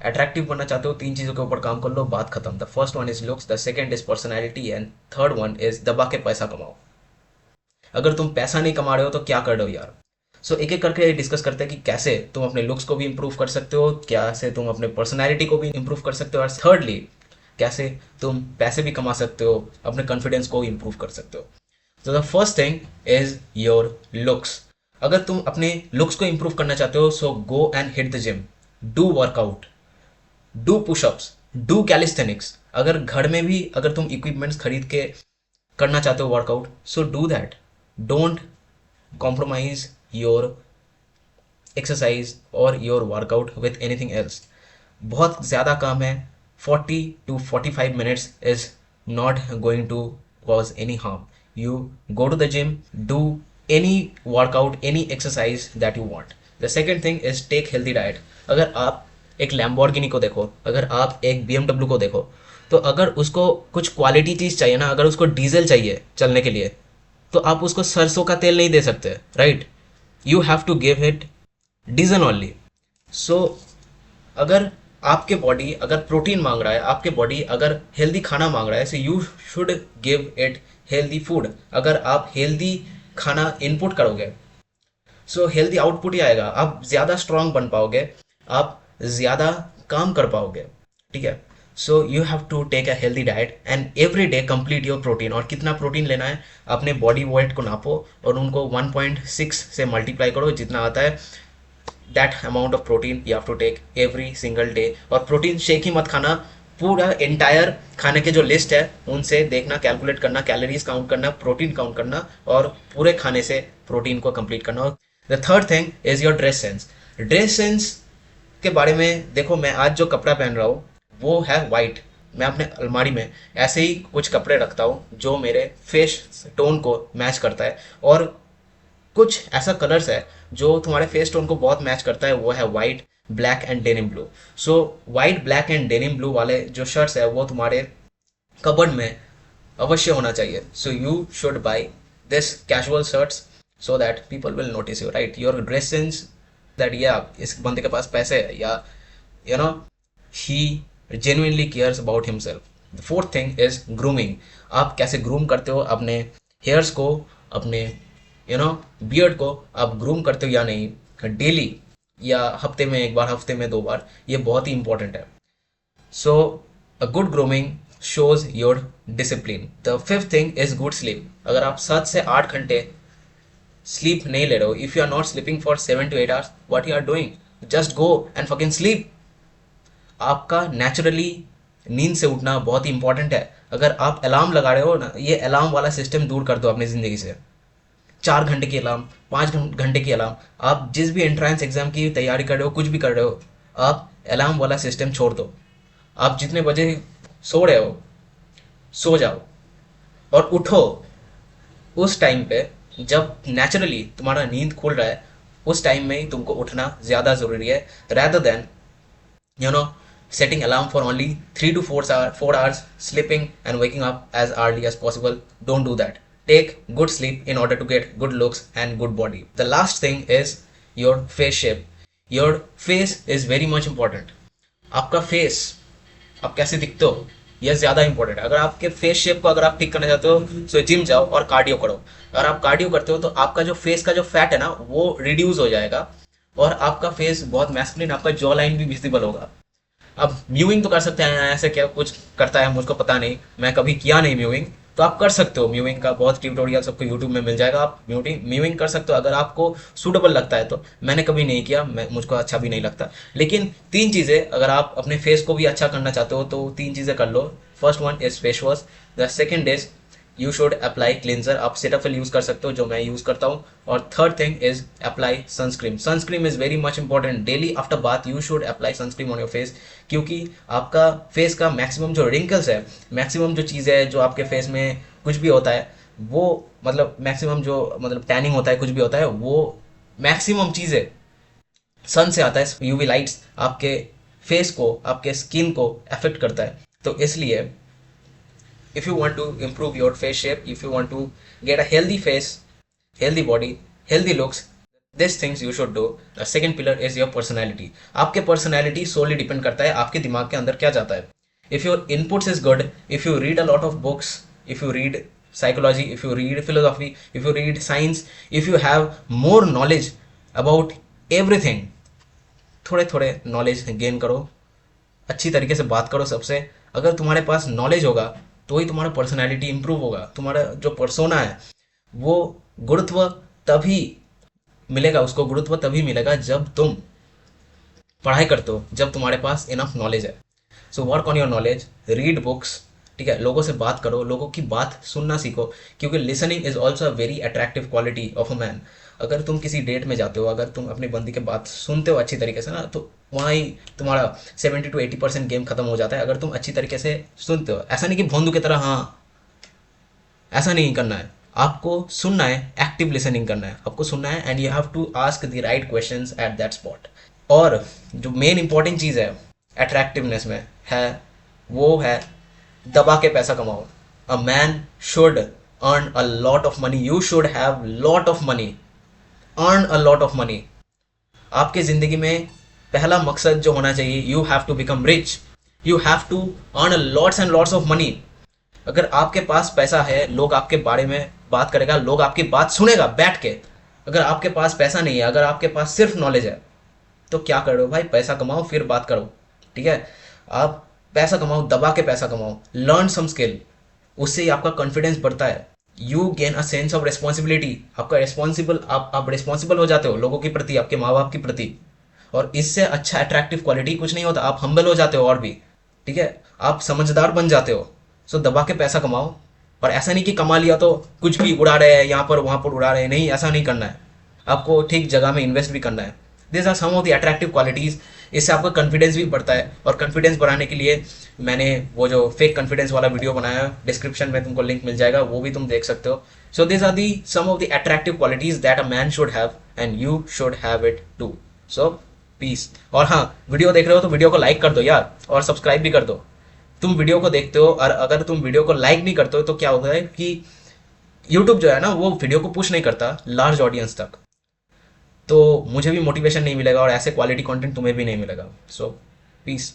Attractive बनना चाहते हो, तीन चीज़ों के ऊपर काम कर लो, बात खत्म। The first one is looks, the second is personality, and third one is दबा के पैसा कमाओ। अगर तुम पैसा नहीं कमा रहे हो तो क्या कर रहे हो यार। सो एक एक करके डिस्कस करते हैं कि कैसे तुम अपने लुक्स को भी इंप्रूव कर सकते हो, कैसे तुम अपने पर्सनैलिटी को भी इंप्रूव कर सकते हो, और थर्डली कैसे तुम पैसे भी कमा सकते हो, अपने कॉन्फिडेंस को इंप्रूव कर सकते हो। तो the first thing is your looks. अगर तुम अपने लुक्स को इंप्रूव करना चाहते हो, so go and hit the gym, do workout, do pushups, do calisthenics. अगर घर में भी अगर तुम इक्विपमेंट्स खरीद के करना चाहते हो workout, so do that. Don't compromise your exercise और your workout with anything else. बहुत ज़्यादा काम है, 40 to 45 minutes is not going to cause any harm. You go to the gym, do any workout, any exercise that you want. The second thing is take healthy diet. अगर आप एक Lamborghini को देखो, अगर आप एक BMW को देखो, तो अगर उसको कुछ क्वालिटी चीज़ चाहिए ना, अगर उसको डीजल चाहिए चलने के लिए, तो आप उसको सरसों का तेल नहीं दे सकते, right. You have to give it diesel only. So अगर आपके बॉडी अगर प्रोटीन मांग रहा है, आपके बॉडी अगर हेल्दी खाना मांग रहा है, so you should give it healthy food. अगर आप हेल्दी खाना इनपुट करोगे, सो हेल्दी आउटपुट ही आएगा, आप ज़्यादा स्ट्रांग बन पाओगे, आप ज़्यादा काम कर पाओगे, ठीक है। So you have to take a healthy diet and every day complete your protein. और कितना प्रोटीन लेना है, अपने बॉडी वेट को नापो और उनको 1.6 से मल्टीप्लाई करो, जितना आता है that amount of protein you have to take every single day. और प्रोटीन शेक ही मत खाना, पूरा एंटायर खाने के जो लिस्ट है उनसे देखना, कैलकुलेट करना, कैलोरीज काउंट करना, प्रोटीन काउंट करना, और पूरे खाने से प्रोटीन को कंप्लीट करना। The third thing is your dress sense. Dress sense के बारे में देखो, मैं आज जो कपड़ा पहन रहा हूँ वो है वाइट। मैं अपने अलमारी में ऐसे ही कुछ कपड़े रखता हूँ जो मेरे फेस टोन को मैच करता है, और कुछ ऐसा कलर्स है जो तुम्हारे फेस टोन को बहुत मैच करता है, वो है white, black and denim blue. So white, black and denim blue वाले जो शर्ट्स है वो तुम्हारे कबर्ड में अवश्य होना चाहिए। So you should by this casual shirts so that people will notice you, right. Your dress sense that या इस बंदे के पास पैसे है, या you know he genuinely cares about himself. The fourth thing is grooming. आप कैसे ग्रूम करते हो अपने हेयर्स को, अपने बियर्ड को आप ग्रूम करते हो या नहीं, डेली या हफ्ते में एक बार, हफ्ते में 2 बार, ये बहुत ही इंपॉर्टेंट है। So a good grooming shows your discipline. The fifth thing is good sleep. अगर आप 7 से 8 घंटे स्लीप नहीं ले रहे हो, if you are not sleeping for 7 to 8 hours, what you are doing, just go and fucking sleep. आपका naturally नींद से उठना बहुत ही इंपॉर्टेंट है। अगर आप अलार्म लगा रहे हो ना, ये अलार्म वाला सिस्टम दूर कर दो अपनी ज़िंदगी से। 4 घंटे की अलार्म, 5 घंटे की अलार्म, आप जिस भी एंट्रेंस एग्जाम की तैयारी कर रहे हो, कुछ भी कर रहे हो, आप अलार्म वाला सिस्टम छोड़ दो। आप जितने बजे सो रहे हो, सो जाओ और उठो उस टाइम पे जब नेचुरली तुम्हारा नींद खुल रहा है। उस टाइम में ही तुमको उठना ज़्यादा ज़रूरी है, rather than you know setting alarm for only 3 to 4 hours sleeping and waking up as early as possible. Don't do that. Take good sleep in order to get good looks and good body. The last thing is your face shape. Your face is very much important. आपका face, आप कैसे दिखते हो, यह ज़्यादा important है। अगर आपके फेस शेप को अगर आप ठीक करना चाहते हो, सो जिम जाओ और कार्डियो करो। अगर आप कार्डियो करते हो तो आपका जो फेस का जो फैट है ना, वो रिड्यूस हो जाएगा और आपका फेस बहुत मैस्कुलिन, आपका जॉ लाइन भी विजिबल होगा। अब म्यूइंग तो कर सकते हैं, ऐसे क्या कुछ करता है मुझको पता नहीं, मैं कभी किया नहीं म्यूइंग। तो आप कर सकते हो म्यूइंग का, बहुत ट्यूटोरियल सबको यूट्यूब में मिल जाएगा, आप म्यूइंग कर सकते हो अगर आपको सूटेबल लगता है तो। मैंने कभी नहीं किया, मैं मुझको अच्छा भी नहीं लगता। लेकिन 3 चीज़ें अगर आप अपने फेस को भी अच्छा करना चाहते हो तो 3 चीज़ें कर लो। First one is face wash, the second is you should apply cleanser, आप सेटाफिल यूज़ कर सकते हो जो मैं यूज़ करता हूँ। और third thing is apply sunscreen. Sunscreen is very much important. Daily after bath you should apply sunscreen on your face, क्योंकि आपका फेस का मैक्सिमम जो रिंकल्स है, मैक्सिमम जो चीज़ें है जो आपके फेस में कुछ भी होता है, वो मतलब मैक्सिमम जो मतलब टैनिंग होता है, कुछ भी होता है, वो मैक्सिमम चीज़ें सन से आता है। यूवी लाइट्स आपके फेस को, आपके स्किन को अफेक्ट करता है। तो इसलिए if you want to improve your face shape, if you want to get a healthy face, healthy body, healthy looks, this things you should do. The second pillar is your personality. आपके personality सोली depend करता है आपके दिमाग के अंदर क्या जाता है. If your inputs is good, if you read a lot of books, if you read psychology, if you read philosophy, if you read science, if you have more knowledge about everything, थोड़े थोड़े knowledge gain करो, अच्छी तरीके से बात करो सबसे. अगर तुम्हारे पास नॉलेज होगा तो ही तुम्हारा पर्सनैलिटी इंप्रूव होगा. तुम्हारा जो पर्सोना है वो गुरुत्व तभी मिलेगा, उसको गुरुत्व तभी मिलेगा जब तुम पढ़ाई करते हो, जब तुम्हारे पास इनफ नॉलेज है. So work on your knowledge, read books, ठीक है. लोगों से बात करो, लोगों की बात सुनना सीखो, क्योंकि listening is also a very attractive quality of a man. अगर तुम किसी डेट में जाते हो, अगर तुम अपनी बंदी की बात सुनते हो अच्छी तरीके से ना, तो वहाँ ही तुम्हारा 70 to 80% गेम खत्म हो जाता है. अगर तुम अच्छी तरीके से सुनते हो, ऐसा नहीं कि भोंदू की तरह, हाँ ऐसा नहीं करना है. आपको सुनना है, एक्टिव लिसनिंग करना है, आपको सुनना है, and you have to ask the right questions at that spot. और जो मेन इंपॉर्टेंट चीज़ है अट्रैक्टिवनेस में है, वो है दबा के पैसा कमाओ. A man should earn a lot of money, you should have lot of money, earn a lot of money. आपके ज़िंदगी में पहला मकसद जो होना चाहिए, you have to become rich, you have to earn lots and lots of money. अगर आपके पास पैसा है, लोग आपके बारे में बात करेगा, लोग आपकी बात सुनेगा बैठ के. अगर आपके पास पैसा नहीं है, अगर आपके पास सिर्फ नॉलेज है, तो क्या करो भाई, पैसा कमाओ फिर बात करो, ठीक है. आप पैसा कमाओ, दबा के पैसा कमाओ, लर्न सम स्किल, उससे ही आपका कॉन्फिडेंस बढ़ता है. You gain a sense of responsibility, आपका रिस्पॉन्सिबल, आप रिस्पॉन्सिबल हो जाते हो लोगों के प्रति, आपके माँ बाप के प्रति. और इससे अच्छा अट्रैक्टिव क्वालिटी कुछ नहीं होता. आप हम्बल हो जाते हो और भी, ठीक है, आप समझदार बन जाते हो. सो दबा के पैसा कमाओ. और ऐसा नहीं कि कमा लिया तो कुछ भी उड़ा रहे हैं, यहाँ पर वहाँ पर उड़ा रहे हैं, नहीं, ऐसा नहीं करना है. आपको ठीक जगह में इन्वेस्ट भी करना है. This are some of the attractive qualities. इससे आपका कॉन्फिडेंस भी बढ़ता है. और कॉन्फिडेंस बढ़ाने के लिए मैंने वो जो फेक कॉन्फिडेंस वाला वीडियो बनाया है, डिस्क्रिप्शन में तुमको लिंक मिल जाएगा, वो भी तुम देख सकते हो. So this are the some of the attractive qualities that a man should have, and you should have it too. So peace. और हाँ, वीडियो देख रहे हो तो वीडियो को लाइक कर दो यार, और सब्सक्राइब भी कर दो. तुम वीडियो को देखते हो और अगर तुम वीडियो को लाइक नहीं करते हो तो क्या होता है कि यूट्यूब जो है ना, वो वीडियो को पुश नहीं करता लार्ज ऑडियंस तक. तो मुझे भी मोटिवेशन नहीं मिलेगा और ऐसे क्वालिटी कंटेंट तुम्हें भी नहीं मिलेगा. सो पीस.